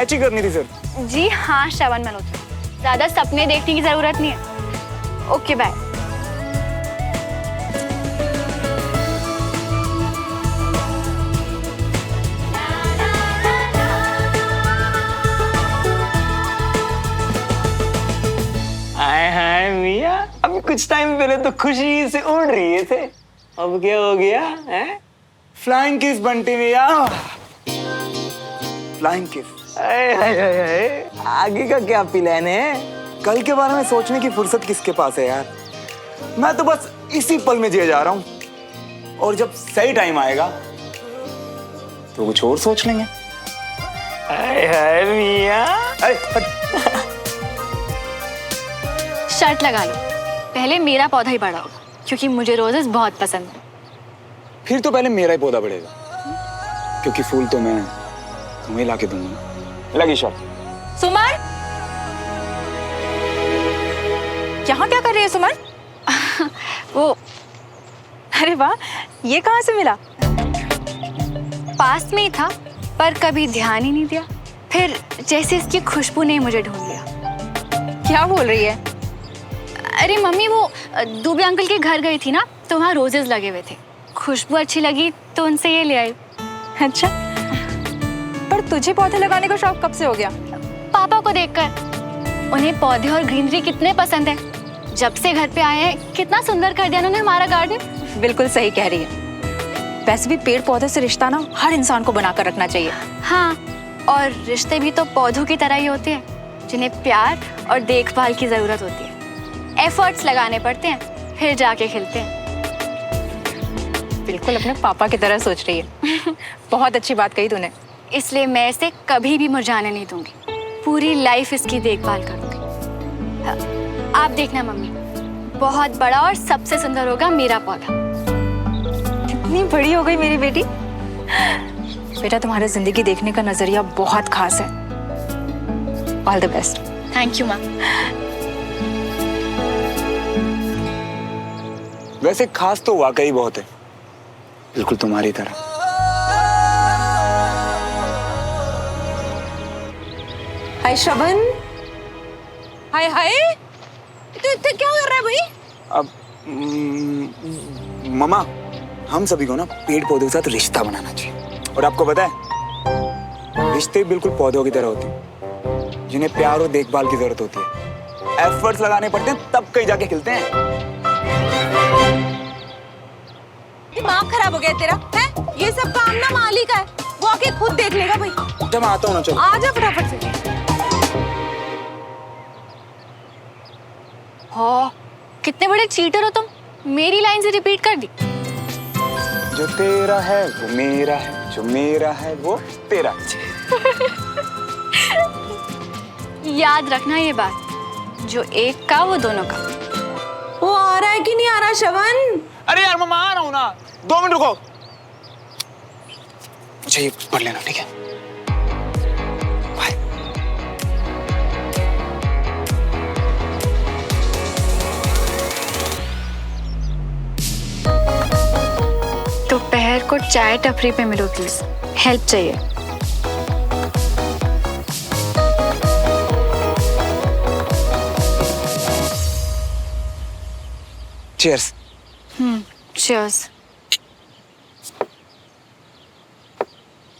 Sketch ही करनी थी सिर्फ। जी हाँ श्रवण मल्होत्रा, ज्यादा सपने देखने की जरूरत नहीं है। Okay bye. हाय हाय मिया, अभी कुछ टाइम पहले तो खुशी से उड़ रही थे, अब क्या हो गया है? फ्लाइंग किस बंटी मिया, फ्लाइंग किस। आगे का क्या प्लान है? कल के बारे में सोचने की फुर्सत किसके पास है यार। मैं तो बस इसी पल में जिए जा रहा हूँ, और जब सही टाइम आएगा तो कुछ और सोच लेंगे। हाय हाय मिया। शर्त लगा लो, पहले मेरा पौधा ही बड़ा होगा, क्योंकि मुझे रोजेस बहुत पसंद है। फिर तो पहले मेरा ही पौधा बढ़ेगा, क्योंकि फूल तो मैं तुम्हें ला के दूंगा। लगी शर्त। सुमन, यहाँ क्या कर रही है सुमन? वो अरे वाह, ये कहाँ से मिला? पास में ही था, पर कभी ध्यान ही नहीं दिया। फिर जैसे इसकी खुशबू ने मुझे ढूंढ लिया। क्या बोल रही है? अरे मम्मी, वो दुबे अंकल के घर गई थी ना, तो वहाँ रोजेस लगे हुए थे, खुशबू अच्छी लगी तो उनसे ये ले आई। अच्छा, पर तुझे पौधे लगाने का शौक कब से हो गया? पापा को देखकर। उन्हें पौधे और ग्रीनरी कितने पसंद है। जब से घर पे आए हैं, कितना सुंदर कर दिया उन्होंने हमारा गार्डन। बिल्कुल सही कह रही है। वैसे भी पेड़ पौधे से रिश्ता ना हर इंसान को बनाकर रखना चाहिए। हाँ, और रिश्ते भी तो पौधों की तरह ही होते हैं, जिन्हें प्यार और देखभाल की जरूरत होती है। एफर्ट्स लगाने पड़ते हैं, फिर जाके खिलते हैं। बिल्कुल अपने पापा की तरह सोच रही है। बहुत अच्छी बात कही तूने। इसलिए मैं इसे कभी भी मुरझाने नहीं दूंगी, पूरी लाइफ इसकी देखभाल करूंगी। आप देखना मम्मी, बहुत बड़ा और सबसे सुंदर होगा मेरा पौधा। कितनी बड़ी हो गई मेरी बेटी। बेटा, तुम्हारी जिंदगी देखने का नजरिया बहुत खास है। All the best. Thank you माँ। वैसे खास तो वाकई बहुत है, बिल्कुल तुम्हारी तरह। हाय श्रवण, हाय हाय, तू इतना क्या कर रहा है भाई? अब ममा, हम सभी को ना पेड़ पौधों के साथ रिश्ता बनाना चाहिए। और आपको पता है, रिश्ते बिल्कुल पौधों की तरह होते हैं, जिन्हें प्यार और देखभाल की जरूरत होती है। एफर्ट्स लगाने पड़ते हैं, तब कहीं जाके खिलते हैं। दिमाग खराब हो गया तेरा है? ये सब काम ना माली का है, वो आके खुद देख लेगा भाई। जब मैं आता हूँ ना, चलो आ जा फटाफट से। हो, कितने बड़े चीटर हो तुम, मेरी लाइन से रिपीट कर दी। जो तेरा है वो मेरा है, जो मेरा है वो तेरा। याद रखना ये बात, जो एक का वो दोनों का। वो आ रहा है कि नहीं आ रहा श्रवण? अरे यार मम्मा, आ रहा हूँ ना, 2 मिनट रुको। मुझे ये पढ़ लेना, ठीक है? बाय। दोपहर को चाय टपरी पे मिलो प्लीज, हेल्प चाहिए। चीयर्स। चीयर्स।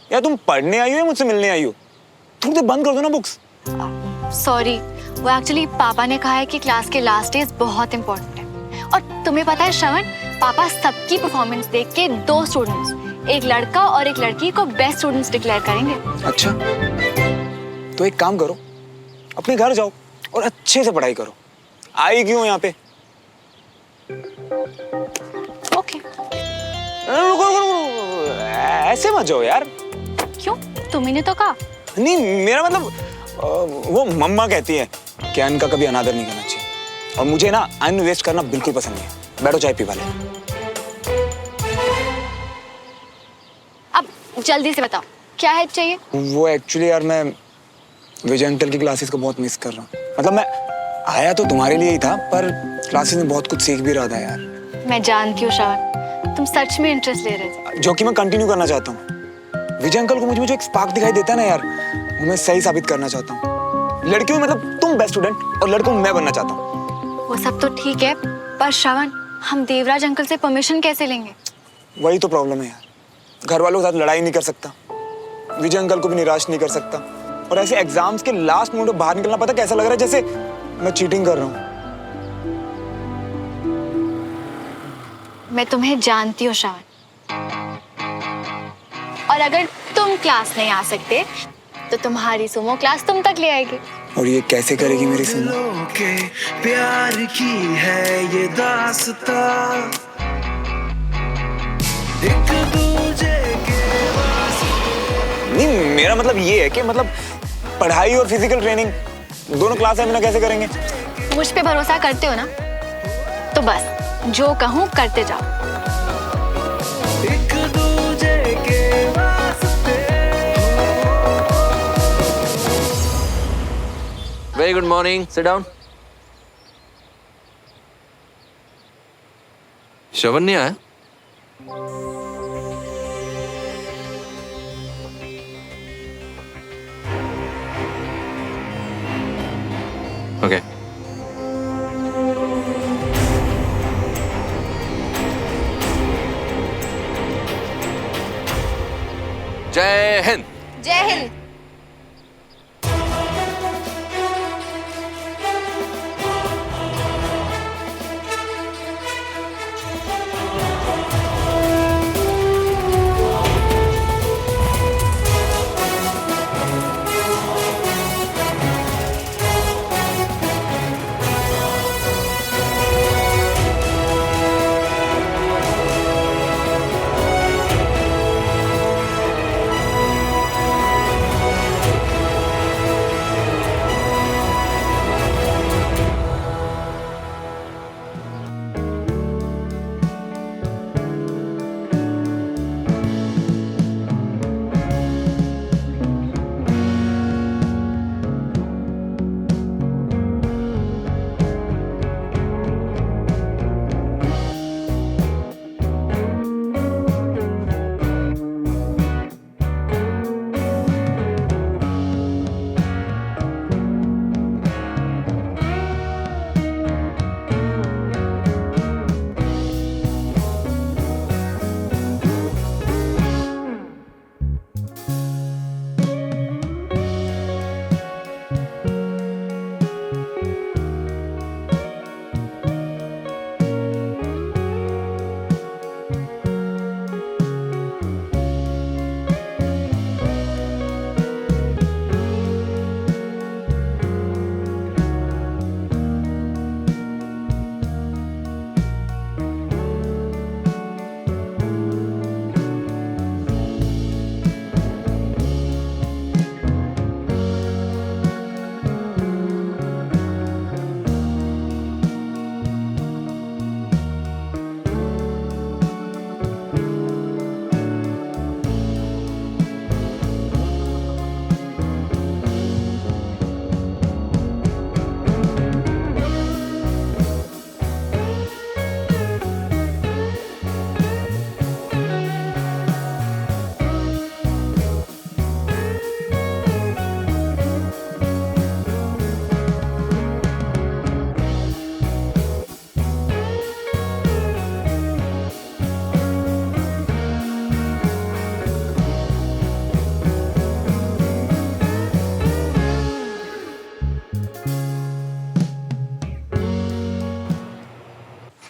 यार तुम पढ़ने आई हो या मुझसे मिलने आई हो? थोड़ी देर बंद कर दो ना बुक्स। सॉरी, वो एक्चुअली पापा ने कहा है कि क्लास के लास्ट डेज बहुत इंपॉर्टेंट है। और तुम्हें पता है श्रवण, पापा सबकी परफॉर्मेंस देख के 2 स्टूडेंट्स, एक लड़का और एक लड़की को बेस्ट स्टूडेंट्स डिक्लेयर करेंगे। अच्छा, तो एक काम करो, अपने घर जाओ और अच्छे से पढ़ाई करो। आई क्यों यहाँ पे? ओके। रुको रुको रुको, ऐसे मत जाओ यार। क्यों, तुम्ही ने तो कहा। नहीं, मेरा मतलब वो मम्मा कहती है कि अन्न का कभी अनादर नहीं करना चाहिए, और मुझे ना अन्न वेस्ट करना बिल्कुल पसंद नहीं। बैठो, चाय पी वाले। अब जल्दी से बताओ, क्या हेल्प चाहिए? वो एक्चुअली यार, मैं विजय अंकल की क्लासेस को बहुत मिस कर रहा हूँ। मतलब मैं आया तो तुम्हारे लिए ही था, पर क्लासेस में बहुत कुछ सीख भी रहा था यार। मैं जानती हूँ श्रवण, तुम सच में इंटरेस्ट ले रहे थे, जो कि मैं कंटिन्यू करना चाहता हूँ। विजय अंकल को मुझ में जो एक स्पार्क दिखाई देता है ना यार, वो मैं सही साबित करना चाहता हूँ। लड़कियों में मतलब तुम बेस्ट स्टूडेंट और लड़कों में मैं बनना चाहता हूँ। वो सब तो ठीक है, पर श्रवण, हम देवराज अंकल से परमिशन कैसे लेंगे? वही तो प्रॉब्लम है यार। घर वालों के साथ लड़ाई नहीं कर सकता, विजय अंकल को भी निराश नहीं कर सकता, और ऐसे एग्जाम्स के लास्ट मोमेंट में बाहर निकलना पता कैसा लग रहा है, जैसे मैं चीटिंग कर रहा हूँ। मैं तुम्हें जानती हूँ श्रवण, और अगर तुम क्लास नहीं आ सकते तो तुम्हारी सुमो क्लास तुम तक ले आएगी। और ये कैसे करेगी मेरी सुमो? के प्यार की है ये दास्तां, एक दूजे के नहीं, मेरा मतलब ये है कि मतलब पढ़ाई और फिजिकल ट्रेनिंग दोनों क्लास में ना कैसे करेंगे? मुझ पे भरोसा करते हो ना, तो बस जो कहूँ करते जाओ। एक दूजे के वास्ते। Very good morning. Sit down. श्रवण नहीं आया? Okay. जय हिंद। जय हिंद।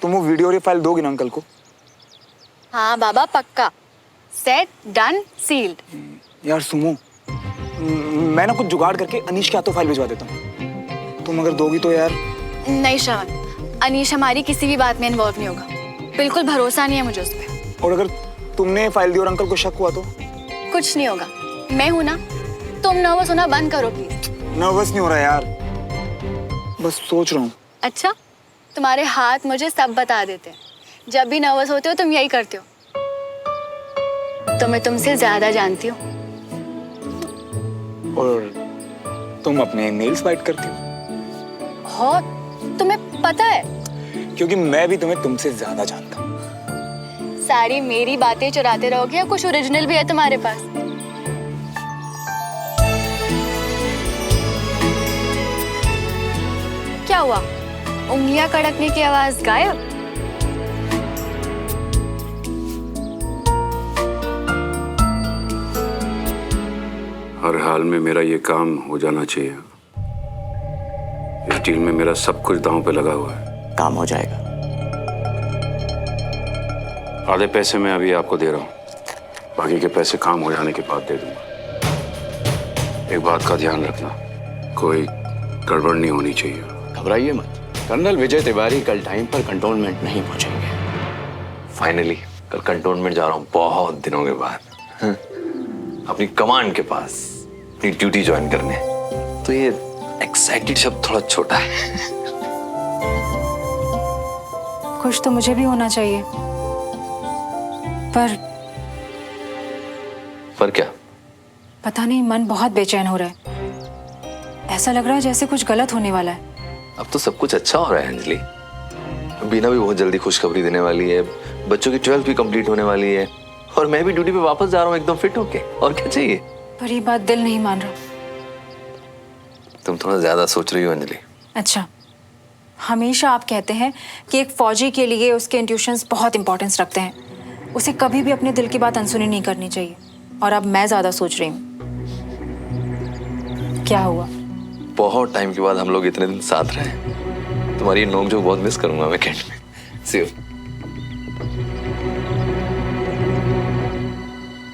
तुम वो वीडियो और ये फाइल दोगी ना अंकल को? हाँ बाबा, पक्का। Set, done, sealed. यार सुमो, मैं ना कुछ जुगाड़ करके अनीश के हाथों फाइल भिजवा देता हूँ। तुम अगर दोगी तो यार। नहीं श्रवण, अनीश हमारी किसी भी बात में इन्वॉल्व नहीं होगा। बिल्कुल भरोसा नहीं है मुझे उस पर। और अगर तुमने फाइल दी और अंकल को शक हुआ तो? कुछ नहीं होगा, मैं हूं ना। तुम नर्वस होना बंद करो प्लीज। नर्वस नहीं हो रहा यार, बस सोच रहा हूँ। अच्छा, तुम्हारे हाथ मुझे सब बता देते हैं। जब भी नर्वस होते हो तुम यही करते हो। तो मैं तुमसे ज्यादा जानती हूँ। और तुम अपने नेल्स बाइट करती हो? हो, तुम्हें पता है? क्योंकि मैं भी तुम्हें तुमसे ज्यादा जानता हूँ। सारी मेरी बातें चुराते रहोगे या कुछ ओरिजिनल भी है तुम्हारे पास? हुआ? उंगलियां कड़कने की आवाज गायब? हर हाल में मेरा ये काम हो जाना चाहिए। इस डील में मेरा सब कुछ दांव पे लगा हुआ है। काम हो जाएगा। आधे पैसे मैं अभी आपको दे रहा हूँ, बाकी के पैसे काम हो जाने के बाद दे दूंगा। एक बात का ध्यान रखना, कोई गड़बड़ नहीं होनी चाहिए। घबराइए मत, कर्नल विजय तिवारी कल टाइम पर कंटोनमेंट नहीं पहुंचेंगे। फाइनली कल कंटोनमेंट जा रहा हूँ बहुत दिनों के बाद, अपनी कमांड के पास अपनी ड्यूटी ज्वाइन करने। तो ये एक्साइटेड शब्द थोड़ा छोटा है। खुश तो मुझे भी होना चाहिए, पर क्या? पता नहीं, मन बहुत बेचैन हो रहा है। ऐसा लग रहा है जैसे कुछ गलत होने वाला है। अब तो सब कुछ अच्छा हो रहा है अंजलि। बीना भी बहुत जल्दी खुशखबरी देने वाली है, बच्चों की 12th भी कंप्लीट होने वाली है, और मैं भी ड्यूटी पे वापस जा रहा हूँ एकदम फिट होके। और क्या चाहिए? पर ये बात दिल नहीं मान रहा। तुम थोड़ा ज्यादा सोच रही हो अंजलि। अच्छा, हमेशा आप कहते हैं कि एक फौजी के लिए उसके इंट्यूशंस बहुत इंपॉर्टेंस रखते हैं, उसे कभी भी अपने दिल की बात अनसुनी नहीं करनी चाहिए। और अब मैं ज्यादा सोच रही हूँ। क्या हुआ? बहुत टाइम के बाद हम लोग इतने दिन साथ रहे। तुम्हारी नोक झोंक बहुत मिस करूंगा मैं कैंट में। See you.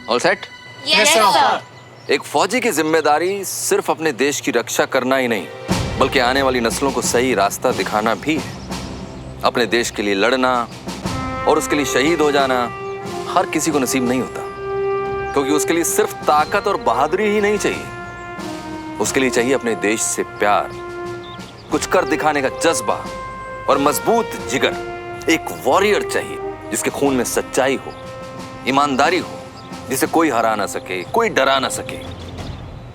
All set? Yes, sir. एक फौजी की जिम्मेदारी सिर्फ अपने देश की रक्षा करना ही नहीं, बल्कि आने वाली नस्लों को सही रास्ता दिखाना भी है। अपने देश के लिए लड़ना और उसके लिए शहीद हो जाना हर किसी को नसीब नहीं होता, क्योंकि उसके लिए सिर्फ ताकत और बहादुरी ही नहीं चाहिए, उसके लिए चाहिए अपने देश से प्यार, कुछ कर दिखाने का जज्बा और मजबूत जिगर। एक वॉरियर चाहिए जिसके खून में सच्चाई हो, ईमानदारी हो, जिसे कोई हरा ना सके, कोई डरा ना सके।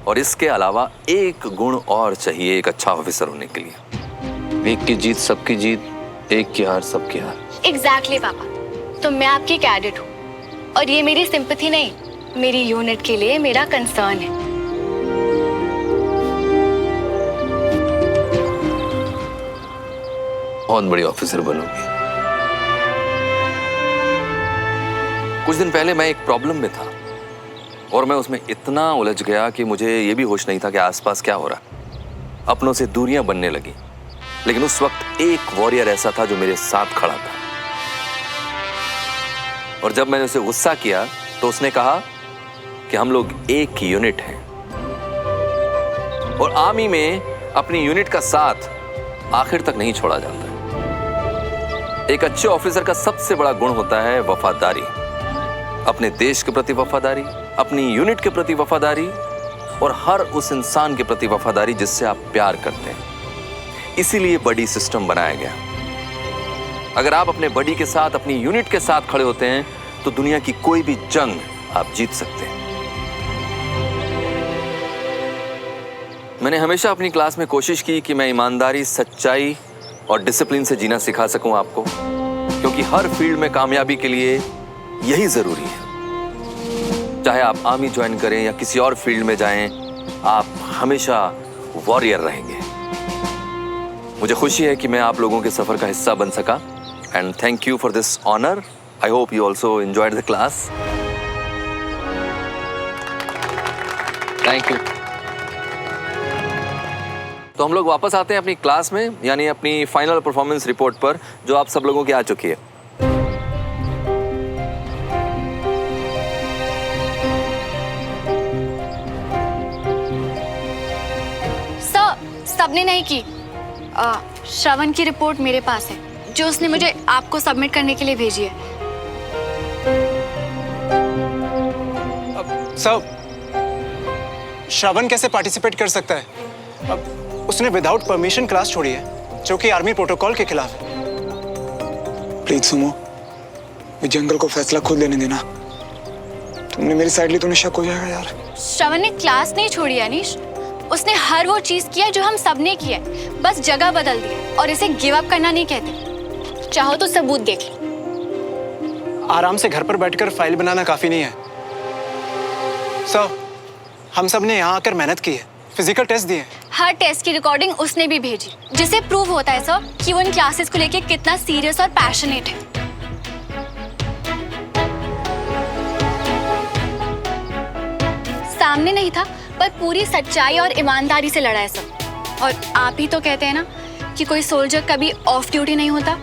और इसके अलावा एक गुण और चाहिए एक अच्छा ऑफिसर होने के लिए। एक की जीत सबकी जीत, एक की हार सबकी हार। एग्जैक्टली पापा, तो मैं आपकी कैडेट हूँ, और ये मेरी सिंपैथी नहीं, मेरी यूनिट के लिए मेरा कंसर्न है। बहुत बड़ी ऑफिसर बनोगी। कुछ दिन पहले मैं एक प्रॉब्लम में था और मैं उसमें इतना उलझ गया कि मुझे ये भी होश नहीं था कि आसपास क्या हो रहा। अपनों से दूरियां बनने लगी, लेकिन उस वक्त एक वॉरियर ऐसा था जो मेरे साथ खड़ा था। और जब मैंने उसे गुस्सा किया तो उसने कहा कि हम लोग एक ही यूनिट हैं, और आर्मी में अपनी यूनिट का साथ आखिर तक नहीं छोड़ा जाता। एक अच्छे ऑफिसर का सबसे बड़ा गुण होता है वफादारी। अपने देश के प्रति वफादारी, अपनी यूनिट के प्रति वफादारी, और हर उस इंसान के प्रति वफादारी जिससे आप प्यार करते हैं। इसीलिए बडी सिस्टम बनाया गया। अगर आप अपने बडी के साथ, अपनी यूनिट के साथ खड़े होते हैं तो दुनिया की कोई भी जंग आप जीत सकते हैं। मैंने हमेशा अपनी क्लास में कोशिश की कि मैं ईमानदारी, सच्चाई और डिसिप्लिन से जीना सिखा सकूं आपको, क्योंकि हर फील्ड में कामयाबी के लिए यही जरूरी है। चाहे आप आर्मी ज्वाइन करें या किसी और फील्ड में जाएं, आप हमेशा वॉरियर रहेंगे। मुझे खुशी है कि मैं आप लोगों के सफर का हिस्सा बन सका, and thank you for this honour. I hope you also enjoyed the class. Thank you. तो हम लोग वापस आते हैं अपनी क्लास में, यानी अपनी फाइनल परफॉर्मेंस रिपोर्ट पर, जो आप सब लोगों की आ चुकी है। सबने नहीं की। श्रवण की रिपोर्ट मेरे पास है, जो उसने मुझे आपको सबमिट करने के लिए भेजी है। सर, श्रवण कैसे पार्टिसिपेट कर सकता है? अब उसने विदाउट परमिशन क्लास छोड़ी है, जो कि आर्मी प्रोटोकॉल के खिलाफ है। प्लीज सुमो, विजय अंकल को फैसला खुद लेने देना। तुमने मेरी साइड ली तो शक हो जाएगा यार। श्रवण ने क्लास नहीं छोड़ी अनीश, उसने हर वो चीज किया जो हम सब ने किया, बस जगह बदल दी, और इसे गिव अप करना नहीं कहते। चाहो तो सबूत देख लो। आराम से घर पर बैठकर फाइल बनाना काफी नहीं है सर। हम सब ने यहाँ आकर मेहनत की है, फिजिकल टेस्ट दिए। हर टेस्ट की रिकॉर्डिंग उसने भी भेजी, जिससे प्रूव होता है सर कि वो इन क्लासेस को लेके कितना सीरियस और पैशनेट है। सामने नहीं था, पर पूरी सच्चाई और ईमानदारी से लड़ा है सर। और आप ही तो कहते हैं ना कि कोई सोल्जर कभी ऑफ ड्यूटी नहीं होता।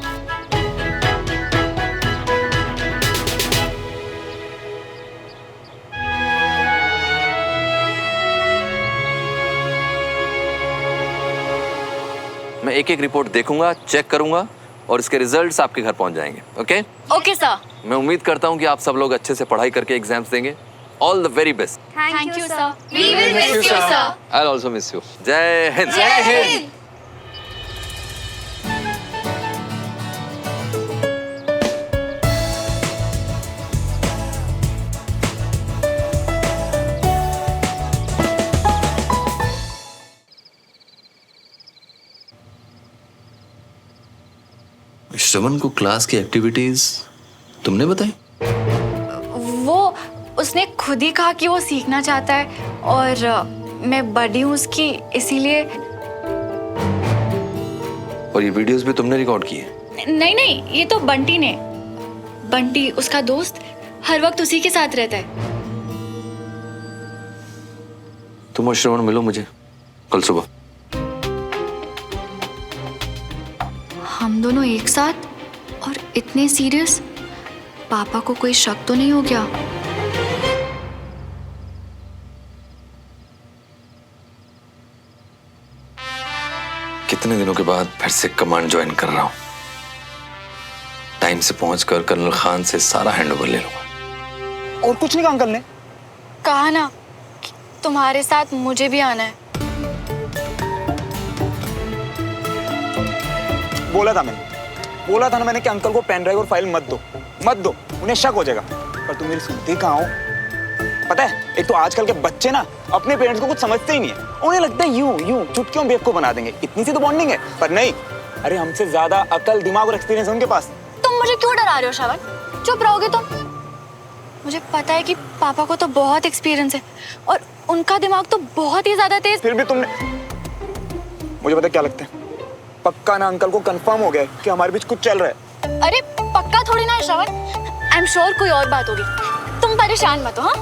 मैं एक एक रिपोर्ट देखूंगा, चेक करूंगा और इसके रिजल्ट्स आपके घर पहुंच जाएंगे। Okay okay sir. मैं उम्मीद करता हूं कि आप सब लोग अच्छे से पढ़ाई करके एग्जाम्स देंगे। All the very best. Thank you sir. We will miss you sir. I will also miss you. जय हिंद। जय हिंद। श्रवण को क्लास की एक्टिविटीज तुमने बताई? वो उसने खुद ही कहा कि वो सीखना चाहता है और मैं बड़ी हूँ उसकी, इसीलिए। और ये वीडियोस भी तुमने रिकॉर्ड किए? नहीं नहीं, ये तो बंटी ने। बंटी उसका दोस्त हर वक्त उसी के साथ रहता है। तुम और श्रवण मिलो मुझे कल सुबह। हम दोनों एक साथ और इतने सीरियस? पापा को कोई शक तो नहीं हो गया? कितने दिनों के बाद फिर से कमांड ज्वाइन कर रहा हूं। टाइम से पहुंचकर कर्नल खान से सारा हैंडओवर ले लूंगा। और कुछ नहीं कहा अंकल ने? कहा ना कि तुम्हारे साथ मुझे भी आना है। बोला था ना मैंने कि अंकल को पेन ड्राइव और फाइल मत दो, उन्हें शक हो जाएगा। पर तुम मेरी सुनती कहाँ हो? पता है, एक तो आजकल के बच्चे ना अपने पेरेंट्स को कुछ समझते ही नहीं है। उन्हें लगता है यूं चुटकियों बेवकूफ बना देंगे, इतनी सी तो बॉन्डिंग है। पर नहीं, अरे हमसे ज्यादा अकल, दिमाग और एक्सपीरियंस है उनके पास। तुम मुझे क्यों डरा रहे हो श्रवण? चुप रहोगे तुम? मुझे पता है कि पापा को तो बहुत एक्सपीरियंस है और उनका दिमाग तो बहुत ही ज्यादा तेज। फिर भी तुमने, मुझे पता क्या लगता है, पक्का ना अंकल को कंफर्म हो गया कि हमारे बीच कुछ चल रहा है। अरे पक्का थोड़ी ना है श्रवण, आई एम श्योर कोई और बात होगी। तुम परेशान मत हो। हाँ,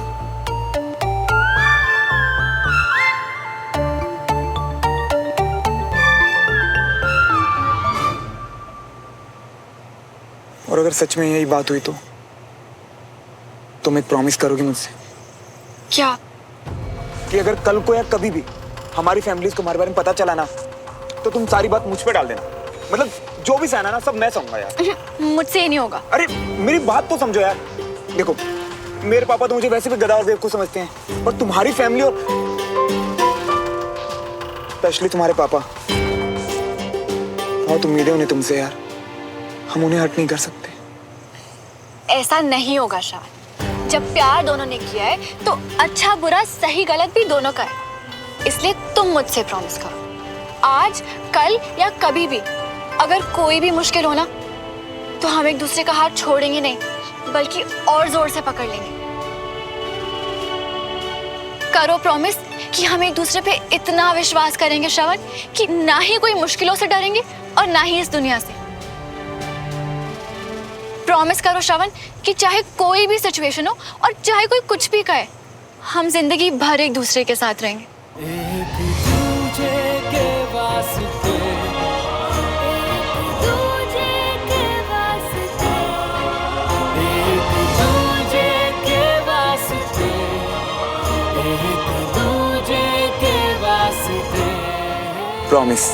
और अगर सच में यही बात हुई तो तुम एक प्रॉमिस करोगी मुझसे? क्या? कि अगर कल को या कभी भी हमारी फैमिलीज को हमारे बारे में पता चला ना, तो तुम सारी बात मुझ पे डाल देना। मतलब जो भी सहना ना, सब मैं सहूंगा यार। मुझसे ही नहीं होगा। अरे मेरी बात तो समझो यार। देखो, मेरे पापा तो मुझे वैसे भी गधा और बेवकूफ समझते हैं, और तुम्हारी फैमिली और स्पेशली तुम्हारे पापा, बहुत उम्मीदें उन्हें तुमसे यार। हम उन्हें हर्ट नहीं कर सकते। ऐसा नहीं होगा श्रवण। जब प्यार दोनों ने किया है तो अच्छा बुरा सही गलत भी दोनों का है। इसलिए तुम मुझसे प्रॉमिस करो, आज कल या कभी भी अगर कोई भी मुश्किल हो ना, तो हम एक दूसरे का हाथ छोड़ेंगे नहीं, बल्कि और जोर से पकड़ लेंगे। करो प्रॉमिस कि हम एक दूसरे पे इतना विश्वास करेंगे श्रवण कि ना ही कोई मुश्किलों से डरेंगे और ना ही इस दुनिया से। प्रॉमिस करो श्रवण कि चाहे कोई भी सिचुएशन हो और चाहे कोई कुछ भी कहे, हम जिंदगी भर एक दूसरे के साथ रहेंगे। एक दूजे के वास्ते, एक दूजे के वास्ते, एक दूजे के वास्ते, एक दूजे के वास्ते। प्रॉमिस।